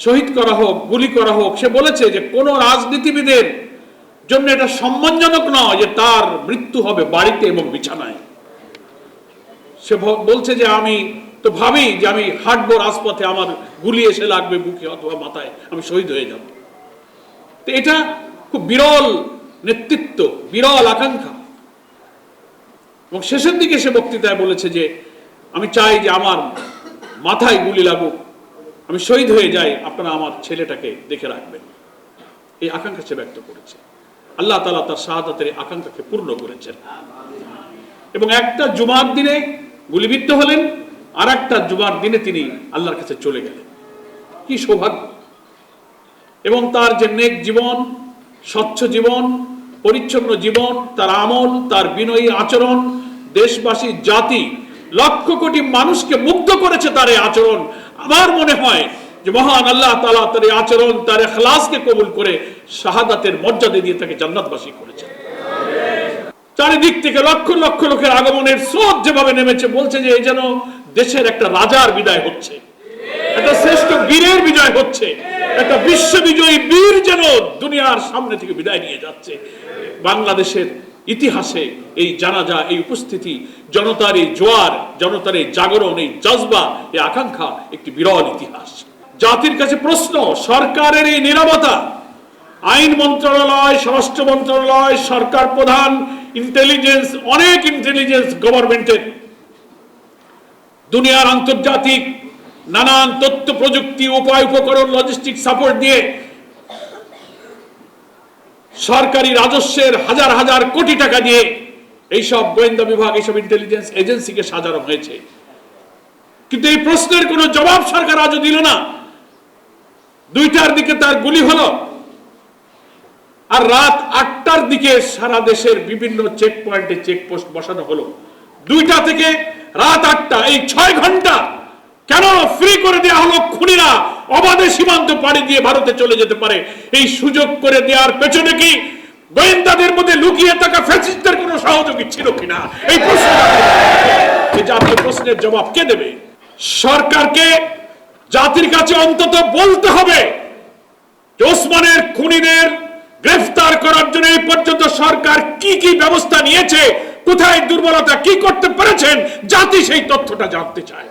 শহীদ করা হোক, গুলি করা হোক, সে বলেছে যে কোন রাজনীতিবিদের জন্য এটা সম্মানজনক নয় যে তার মৃত্যু হবে বাড়িতে এবং বিছানায়। সে বলছে যে আমি তো ভাবি যে আমি হাঁটবো রাজপথে, আমার গুলি এসে লাগবে বুকে অথবা মাথায়, আমি শহীদ হয়ে যাব। তো এটা খুব বিরল নেতৃত্ব, বিরল আকাঙ্ক্ষা। এবং শেষের দিকে সে বক্তৃতায় বলেছে যে আমি চাই যে আমার মাথায় গুলি লাগুক, আমি শহীদ হয়ে যাই, আপনারা আমার ছেলেটাকে দেখে রাখবেন। এই আকাঙ্ক্ষা সে ব্যক্ত করেছে। আল্লাহ তাআলা তার শাহাদাতের আকাঙ্ক্ষাকে পূর্ণ করেছেন। এবং একটা জুমার দিনে গুলিবিদ্ধ হলেন, আর একটা জুমার দিনে তিনি আল্লাহর কাছে চলে গেলেন। কি সৌভাগ্য! এবং তার যে নেক জীবন, স্বচ্ছ জীবন, পরিচ্ছন্ন জীবন, তার আমল, তার বিনয়ী আচরণ, দেশবাসী, জাতি, লক্ষ কোটি মানুষকে মুগ্ধ করেছে তার এই আচরণ। আমার মনে হয় যে মহান আল্লাহ তাআলা তার এই আচরণ, তার ইখলাসকে কবুল করে শাহাদাতের মর্যাদা দিয়ে তাকে জান্নাতবাসী করেছেন। চারিদিক থেকে লক্ষ লক্ষ লোকের আগমনের স্রোত যেভাবে নেমেছে, বলছে যে এই যেন দেশের একটা রাজার বিদায় হচ্ছে, একটা শ্রেষ্ঠ বীরের বিজয় হচ্ছে, একটা বিশ্ববিজয়ী বীর যেন দুনিয়ার সামনে থেকে বিদায় নিয়ে যাচ্ছে। বাংলাদেশের ইতিহাসে এই জানাজা, এই উপস্থিতি, জনতার এই জোয়ার, জনতার এই জাগরণ, এই জজবা, এই আকাঙ্ক্ষা একটি বিরল ইতিহাস। জাতির কাছে প্রশ্ন, সরকারের এই নীরবতা, আইন মন্ত্রণালয়, স্বরাষ্ট্র মন্ত্রণালয়, সরকার প্রধান, ইন্টেলিজেন্স, অনেক ইন্টেলিজেন্স গভর্নমেন্টের, দুনিয়ার আন্তর্জাতিক নানান তথ্য প্রযুক্তি, উপায়, উপকরণ, লজিস্টিক সাপোর্ট দিয়ে সরকারি রাজস্বের হাজার হাজার কোটি টাকা দিয়ে এইসব গোয়েন্দা বিভাগ, এইসব ইন্টেলিজেন্স এজেন্সিকে সাজানো হয়েছে। কিন্তু এই প্রশ্নের কোনো জবাব সরকার আজও দিল না। 2টার দিকে তার গুলি হলো, আর রাত 8টার দিকে সারা দেশের বিভিন্ন চেক পয়েন্টে চেকপোস্ট বসানো হলো। 2টা থেকে রাত 8টা, এই 6 ঘন্টা কেন ফ্রি করে দেওয়া হলো? খুনিরা অবাধে সীমান্ত পাড়ি দিয়ে ভারতে চলে যেতে পারে। এই সুযোগ করে দেওয়ার পেছনে কি গোয়েন্দাদের মধ্যে লুকিয়ে থাকা ফ্যাসিস্টদের কোনো সহযোগী ছিল কিনা? এই প্রশ্ন, এই জাতীয় প্রশ্নের জবাব কে দেবে? সরকারকে জাতির কাছে অন্তত বলতে হবে যে ওসমানের খুনিদের গ্রেফতার করার জন্য এই পর্যন্ত সরকার কি কি ব্যবস্থা নিয়েছে, কোথায় দুর্বলতা, কি করতে পেরেছেন, জাতি সেই তথ্যটা জানতে চায়।